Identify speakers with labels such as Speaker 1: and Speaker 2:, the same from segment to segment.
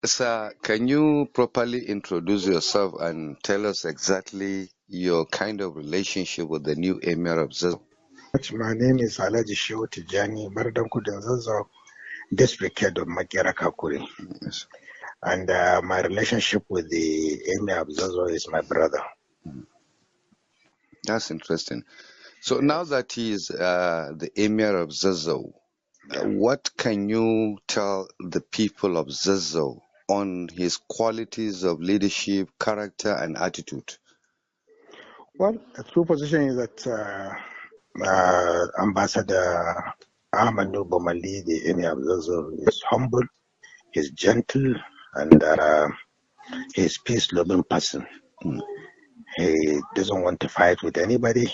Speaker 1: Sir, can you properly introduce yourself and tell us exactly your kind of relationship with the new Emir of Zazzau?
Speaker 2: My name is Alaji Shehu Tijani, Barden, Kudun, Zazzau, district head of Makera Kakuri.
Speaker 1: Yes.
Speaker 2: And my relationship with the Emir of Zazzau is my brother.
Speaker 1: That's interesting. So now
Speaker 2: Yes.
Speaker 1: that he is the Emir of Zazzau,
Speaker 2: Yeah.
Speaker 1: what can you tell the people of Zazzau on his qualities of leadership, character, and attitude?
Speaker 2: Well, the true position is that Ambassador Ahmadu Bomali, the Emir of Zazzau, is humble, he's gentle, and he's peace-loving person.
Speaker 1: Mm.
Speaker 2: He doesn't want to fight with anybody.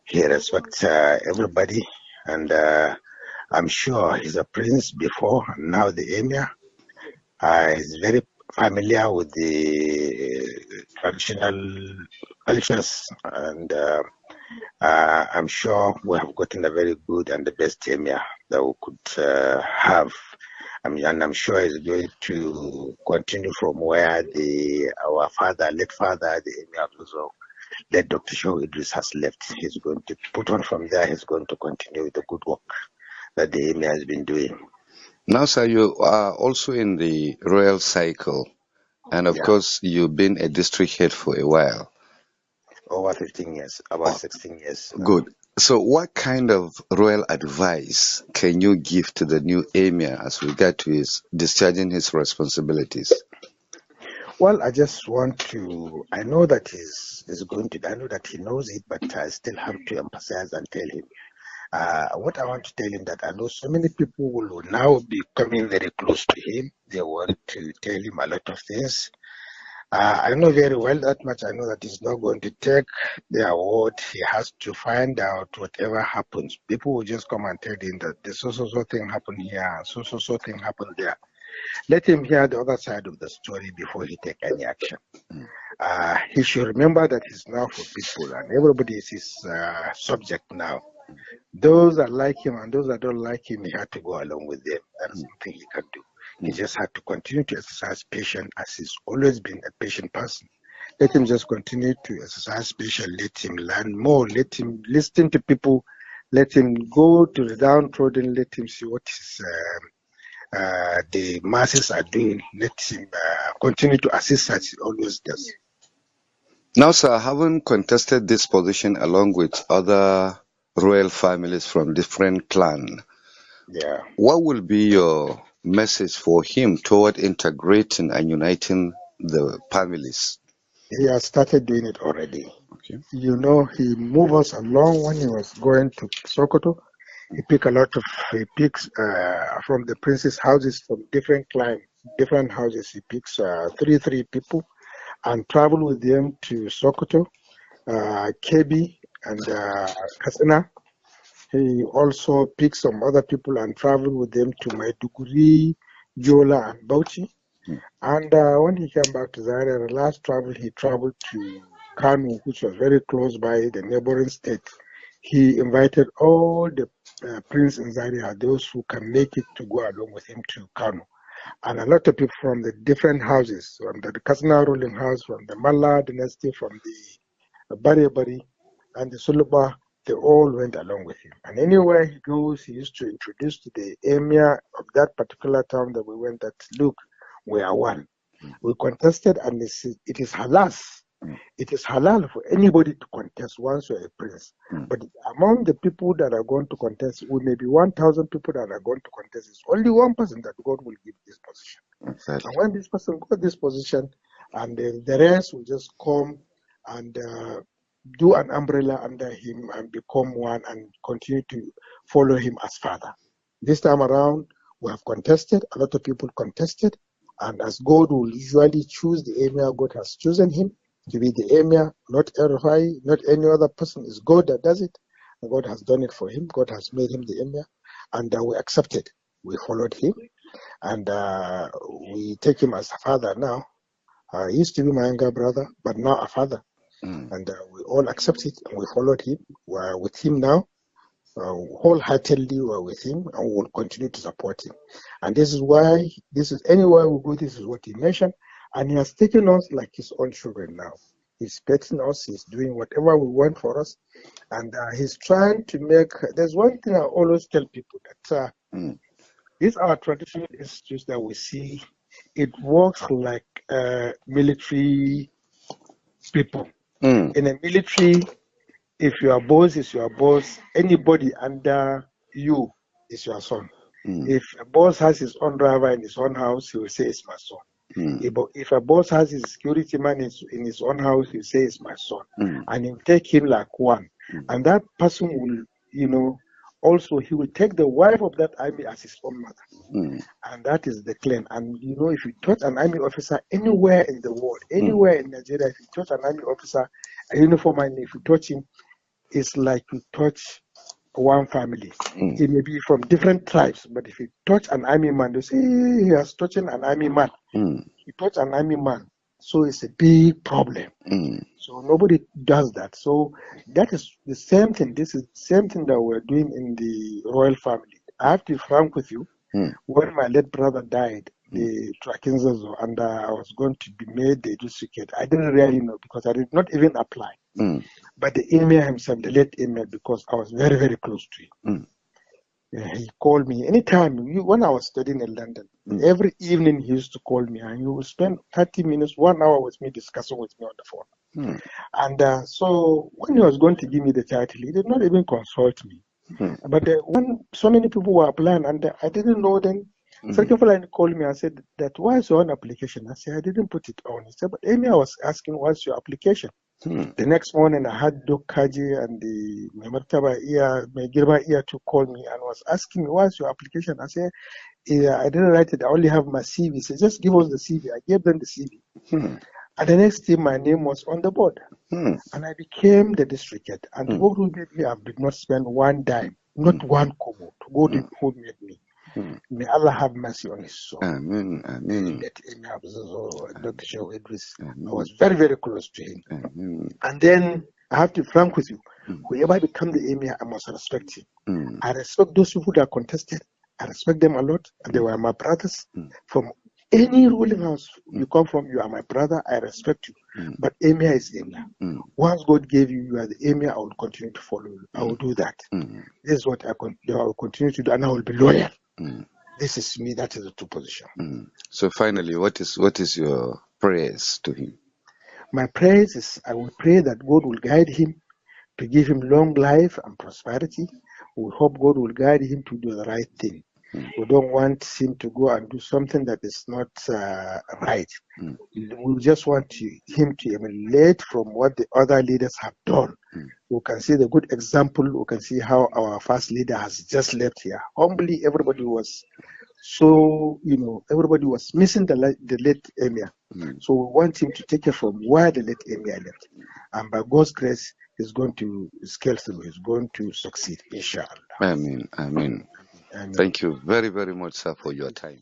Speaker 2: He respects everybody, and I'm sure he's a prince before, and now the emir. He's very familiar with the traditional cultures, and I'm sure we have gotten a very good and the best emir that we could have. And I'm sure he's going to continue from where our father, late father, the emir also, that Dr. Shaw Idris has left. He's going to put on from there. He's going to continue with the good work that the emir has been doing.
Speaker 1: Now, sir, you are also in the royal cycle, and of
Speaker 2: Yeah,
Speaker 1: course, you've been a district head for a while.
Speaker 2: over 15 years, about 16 years now.
Speaker 1: Good. So, what kind of royal advice can you give to the new emir as regard to his discharging his responsibilities?
Speaker 2: Well, I just want to, I know that he's going to, I know that he knows it, but I still have to emphasize and tell him. What I want to tell him that I know so many people will now be coming very close to him. They want to tell him a lot of things. I know very well that much. I know that he's not going to take their word. He has to find out whatever happens. People will just come and tell him that this so thing happened here, so thing happened there. Let him hear the other side of the story before he take any action. He should remember that he's now for people, and everybody is his subject now. Those that like him and those that don't like him, he had to go along with them. That is something he can do. He just had to continue to exercise patience as he's always been a patient person. Let him just continue to exercise patience. Let him learn more. Let him listen to people. Let him go to the downtrodden. Let him see what the masses are doing. Let him continue to assist as he always does.
Speaker 1: Now, sir, having contested this position along with other royal families from different clans,
Speaker 2: Yeah.
Speaker 1: what will be your message for him toward integrating and uniting the families?
Speaker 2: He has started doing it already.
Speaker 1: Okay.
Speaker 2: You know, he moved us along when he was going to Sokoto. He picks from the prince's houses from different clients, different houses. He picks three people and travel with them to Sokoto, Kebi, and Kasina. He also picks some other people and travel with them to Maiduguri, Jola, and Bauchi. And when he came back to Zaire, the last travel, he traveled to Kanu, which was very close by the neighboring state. He invited all the prince in Zaire, those who can make it to go along with him to Kanu. And a lot of people from the different houses, from the Kasna ruling house, from the Malla dynasty, from the Bari Bari, and the Suluba, they all went along with him. And anywhere he goes, he used to introduce to the emir of that particular town that we went that, look, we are one. We contested, and it is halal. It is halal for anybody to contest once you're a prince. But among the people that are going to contest, we may be 1,000 people that are going to contest. It's only one person that God will give this position.
Speaker 1: Exactly.
Speaker 2: And when this person got this position, and the rest will just come and do an umbrella under him and become one and continue to follow him as father. This time around, we have contested, a lot of people contested, and as God will usually choose the emir, God has chosen him to be the emir, not Erhai, not any other person. It's God that does it. And God has done it for him. God has made him the emir, and we accepted. We followed him, and we take him as a father now. He used to be my younger brother, but now a father.
Speaker 1: Mm.
Speaker 2: And we all accepted and we followed him. We're with him now. wholeheartedly were with him and will continue to support him. And this is why, anywhere we go, this is what he mentioned. And he has taken us like his own children now. He's petting us, he's doing whatever we want for us. And he's trying to make, there's one thing I always tell people that these are traditional institutes that we see, it works like military people. In a military, if your boss is your boss, anybody under you is your son. If a boss has his own driver in his own house, he will say it's my son. If a boss has his security man in his own house, he will say it's my son. And he'll take him like one. And that person will, also he will take the wife of that army as his own mother. And that is the claim. And if you touch an army officer anywhere in the world, anywhere in Nigeria, if you touch an army officer, a uniform man, if you touch him, it's like you touch one family. It may be from different tribes, but if you touch an army man, they say, hey, he has touched an army man. He touched an army man. So it's a big problem. So nobody does that. So that is the same thing. This is the same thing that we're doing in the royal family. I have to be frank with you. When my late brother died, the tracking Zazzau, and I was going to be made the district, I didn't really know because I did not even apply. But the emir himself, the late emir, because I was very, very close to him. He called me anytime. When I was studying in London, every evening he used to call me and he would spend 30 minutes, 1 hour with me discussing with me on the phone. And so when he was going to give me the title, he did not even consult me. But when so many people were applying and I didn't know them, second of all, called me and said that why is your own application? I said I didn't put it on. He said, but Amy, I was asking what's your application? The next morning I had Doc Kaji and the Girma Iya to call me and was asking me what's your application? I said, yeah, I didn't write it, I only have my CV. He said, just give us the CV. I gave them the CV. And the next day my name was on the board. And I became the district head. And God who made me, I did not spend one dime, not one kobo, to God who made me. May Allah have mercy on his soul.
Speaker 1: Amen. Amen.
Speaker 2: Dr. Shehu Idris, I was very, very close to him. And then I have to be frank with you, whoever I become the emir, I must respect him. I respect those people that contested. I respect them a lot. And they were my brothers. From any ruling house you come from, you are my brother. I respect you. But emir is emir. Once God gave you, you are the emir. I will continue to follow you. I will do that. This is what I will continue to do, and I will be loyal. This is me. That is the true position.
Speaker 1: So finally, what is your prayers to him?
Speaker 2: My prayers is I will pray that God will guide him to give him long life and prosperity. We hope God will guide him to do the right thing. We don't want him to go and do something that is not right. We just want him to emulate from what the other leaders have done. We can see the good example. We can see how our first leader has just left here. Humbly, everybody was everybody was missing the late emir. So we want him to take it from where the late emir left. And by God's grace, he's going to scale through. He's going to succeed, inshallah.
Speaker 1: Amen. Amen. Thank you very, very much, sir, for your time.